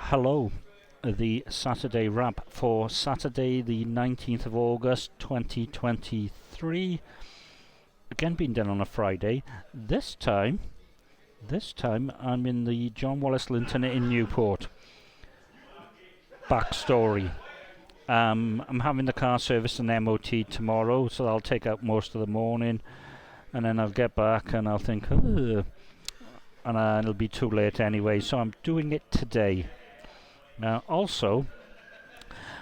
Hello, the Saturday wrap for Saturday the 19th of August 2023. Again being done on a Friday. This time I'm in the John Wallace Linton in Newport. Backstory. I'm having the car serviced and MOT tomorrow, so I'll take out most of the morning, and then I'll get back and I'll think, ugh, and it'll be too late anyway, so I'm doing it today. Now, also,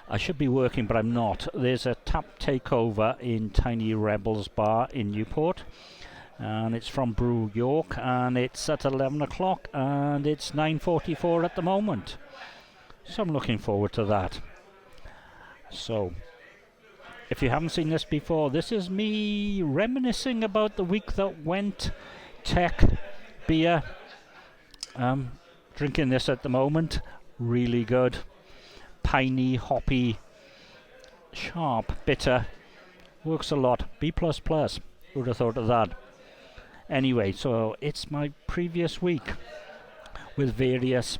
I should be working, but I'm not. There's a tap takeover in Tiny Rebels Bar in Newport, and it's from Brew, York, and it's at 11 o'clock, and it's 9:44 at the moment. So I'm looking forward to that. So, if you haven't seen this before, this is me reminiscing about the week that went. Tech, beer, drinking this at the moment. Really good, piney, hoppy, sharp, bitter, works a lot. B++, would have thought of that. Anyway, so it's my previous week with various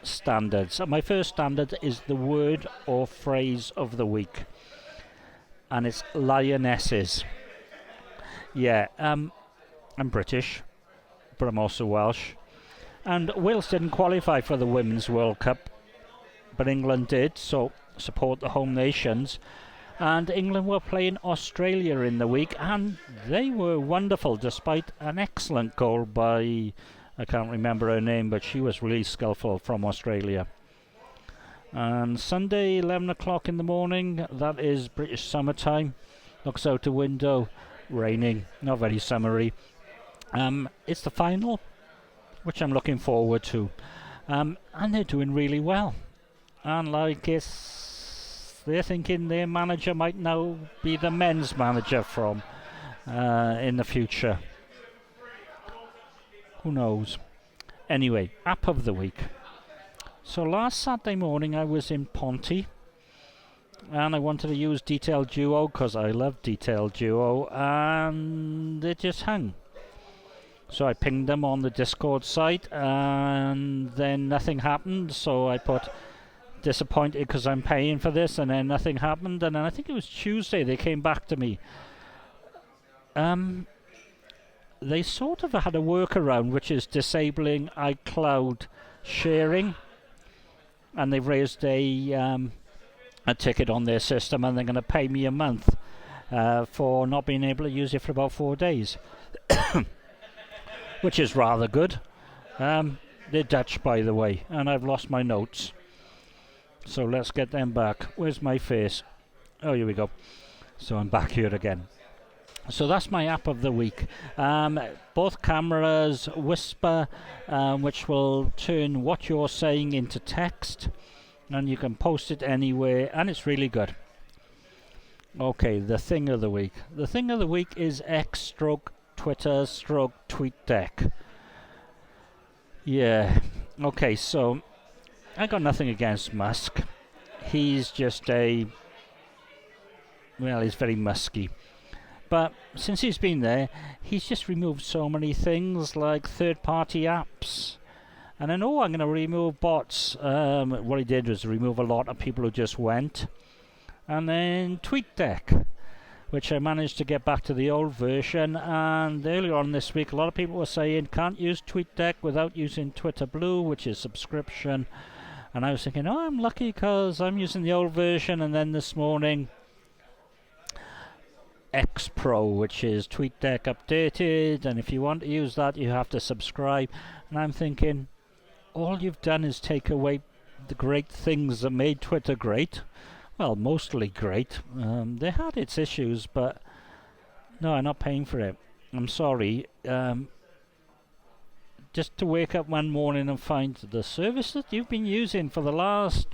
standards. My first standard is the word or phrase of the week, and it's Lionesses. Yeah, I'm British, but I'm also Welsh. And Wales didn't qualify for the Women's World Cup, but England did, so support the home nations. And England were playing Australia in the week, and they were wonderful, despite an excellent goal by, I can't remember her name, but she was really skillful from Australia. And Sunday, 11 o'clock in the morning, that is British summertime. Looks out the window, raining, not very summery. It's the final, which I'm looking forward to, and they're doing really well, and they're thinking their manager might now be the men's manager from in the future. Who knows? Anyway, app of the week. So last Saturday morning I was in Ponty, and I wanted to use Detail Duo because I love Detail Duo, and it just hung. So I pinged them on the Discord site, and then nothing happened, so I put disappointed because I'm paying for this, and then nothing happened, and then I think it was Tuesday they came back to me. They sort of had a workaround, which is disabling iCloud sharing, and they've raised a ticket on their system, and they're going to pay me a month for not being able to use it for about 4 days. Which is rather good. They're Dutch, by the way, and I've lost my notes. So let's get them back. Where's my face? Oh, here we go. So I'm back here again. So that's my app of the week. Both cameras whisper, which will turn what you're saying into text, and you can post it anywhere, and it's really good. Okay, the thing of the week. The thing of the week is X/Twitter/ Tweetdeck. Yeah. Okay, so I got nothing against Musk. He's just he's very musky. But since he's been there, he's just removed so many things like third-party apps. And then, I'm going to remove bots. What he did was remove a lot of people who just went. And then Tweetdeck, which I managed to get back to the old version, and earlier on this week a lot of people were saying can't use Tweetdeck without using Twitter Blue, which is subscription, and I was thinking, I'm lucky because I'm using the old version. And then this morning X Pro, which is Tweetdeck updated, and if you want to use that you have to subscribe, and I'm thinking all you've done is take away the great things that made Twitter great. Well, mostly great. They had its issues, but no, I'm not paying for it. I'm sorry. Just to wake up one morning and find the service that you've been using for the last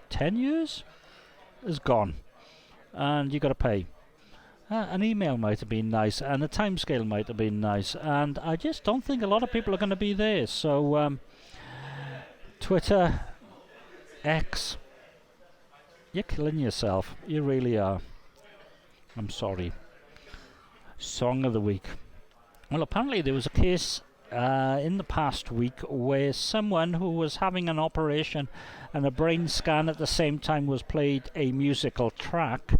10 years is gone, and you got to pay. An email might have been nice, and a timescale might have been nice, and I just don't think a lot of people are going to be there. So, Twitter, X, you're killing yourself. You really are. I'm sorry. Song of the week. Well, apparently there was a case in the past week where someone who was having an operation and a brain scan at the same time was played a musical track,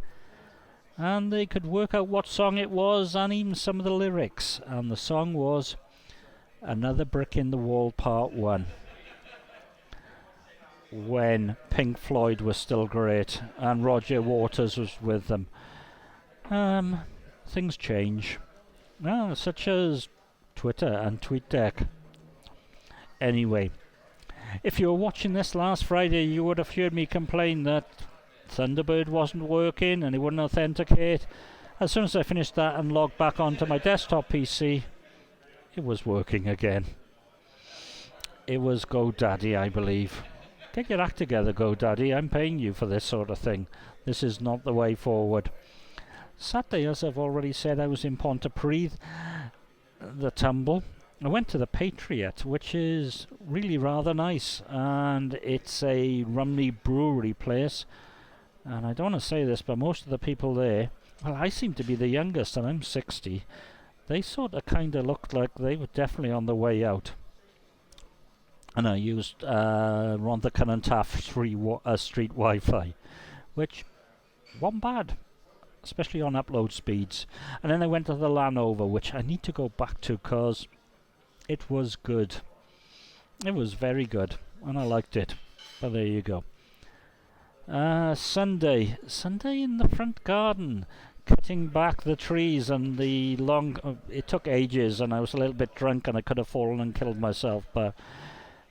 and they could work out what song it was and even some of the lyrics. And the song was Another Brick in the Wall Part 1, when Pink Floyd was still great and Roger Waters was with them. Things change, such as Twitter and TweetDeck. Anyway, if you were watching this last Friday, you would have heard me complain that Thunderbird wasn't working and it wouldn't authenticate. As soon as I finished that and logged back onto my desktop PC, it was working again. It was GoDaddy, I believe. Get your act together, GoDaddy. I'm paying you for this sort of thing. This is not the way forward. Saturday, as I've already said, I was in Pontypridd, the tumble. I went to the Patriot, which is really rather nice, and it's a rummy brewery place. And I don't want to say this, but most of the people there, well, I seem to be the youngest and I'm 60. They sort of kind of looked like they were definitely on the way out. And I used Ron the Current Taff street Wi-Fi, which wasn't bad, especially on upload speeds. And then I went to the Llanover, which I need to go back to because it was good. It was very good, and I liked it. But there you go. Sunday in the front garden, cutting back the trees and the long... it took ages and I was a little bit drunk and I could have fallen and killed myself, but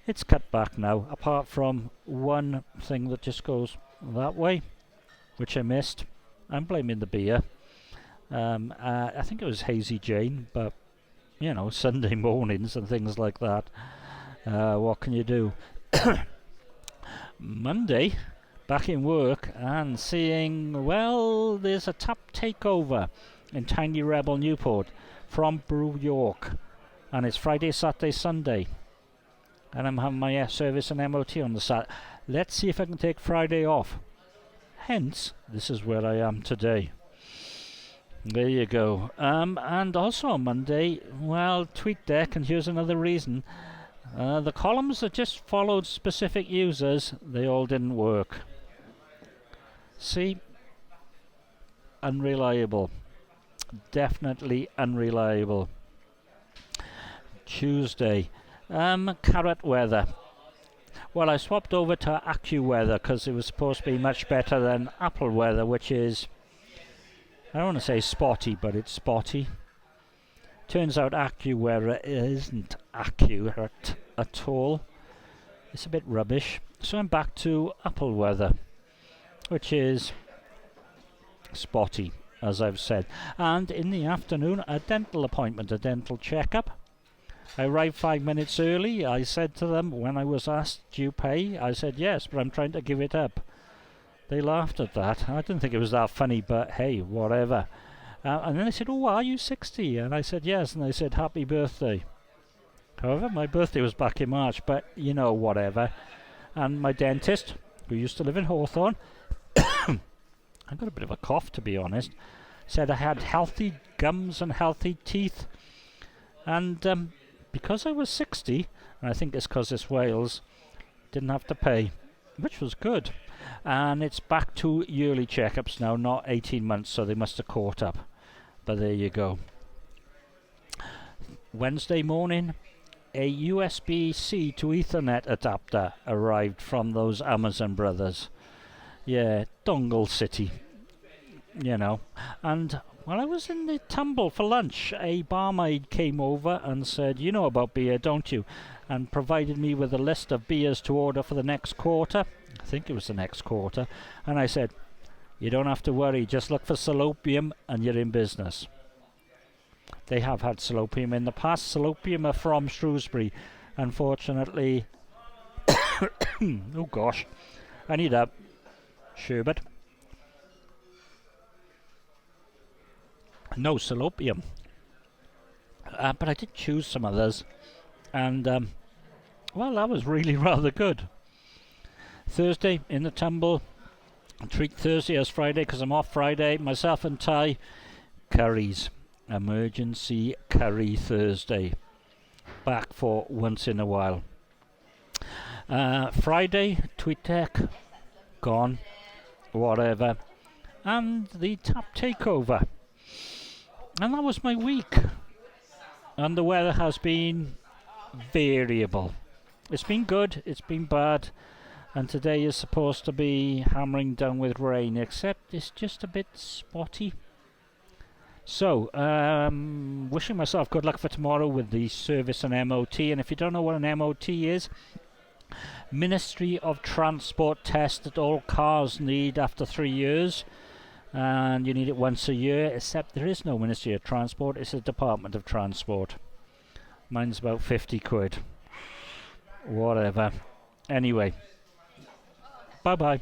it's cut back now, apart from one thing that just goes that way, which I missed. I'm blaming the beer. I think it was Hazy Jane, but, you know, Sunday mornings and things like that. What can you do? Monday... back in work and seeing, well, there's a tap takeover in Tiny Rebel Newport from Brew York, and it's Friday, Saturday, Sunday, and I'm having my service and MOT on the Saturday. Let's see if I can take Friday off. Hence, this is where I am today. There you go. And also on Monday, well, TweetDeck, and here's another reason. The columns that just followed specific users, they all didn't work. See? Unreliable. Definitely unreliable. Tuesday. Carrot weather. Well, I swapped over to AccuWeather because it was supposed to be much better than Apple weather, which is, I don't want to say spotty, but it's spotty. Turns out AccuWeather isn't accurate at all. It's a bit rubbish. So I'm back to Apple weather, which is spotty, as I've said. And in the afternoon, a dental appointment, a dental checkup. I arrived 5 minutes early. I said to them, when I was asked, do you pay? I said yes, but I'm trying to give it up. They laughed at that. I didn't think it was that funny, but hey, whatever. And then they said, oh, are you 60? And I said yes, and they said, happy birthday. However, my birthday was back in March, but you know, whatever. And my dentist, who used to live in Hawthorne, I got a bit of a cough, to be honest, said I had healthy gums and healthy teeth. And because I was 60, and I think it's because it's Wales, didn't have to pay, which was good. And it's back to yearly checkups now, not 18 months, so they must have caught up. But there you go. Wednesday morning, a USB-C to Ethernet adapter arrived from those Amazon brothers. Yeah, Dongle City, you know. And while I was in the tumble for lunch, a barmaid came over and said, you know about beer, don't you? And provided me with a list of beers to order for the next quarter. I think it was the next quarter. And I said, you don't have to worry, just look for Salopium and you're in business. They have had Salopium in the past. Salopium are from Shrewsbury. Unfortunately, oh gosh, I need a sherbet. No Salopium. But I did choose some others. And, well, that was really rather good. Thursday in the tumble. Treat Thursday as Friday because I'm off Friday. Myself and Ty, curries. Emergency curry Thursday. back for once in a while. Friday, Tweetdeck, gone, whatever. And the tap takeover. And that was my week. And the weather has been variable. It's been good, it's been bad. And today is supposed to be hammering down with rain, except it's just a bit spotty. So, wishing myself good luck for tomorrow with the service and MOT. And if you don't know what an MOT is, Ministry of Transport test that all cars need after 3 years. And you need it once a year, except there is no Ministry of Transport, it's a Department of Transport. Mine's about 50 quid. Whatever. Anyway, bye-bye.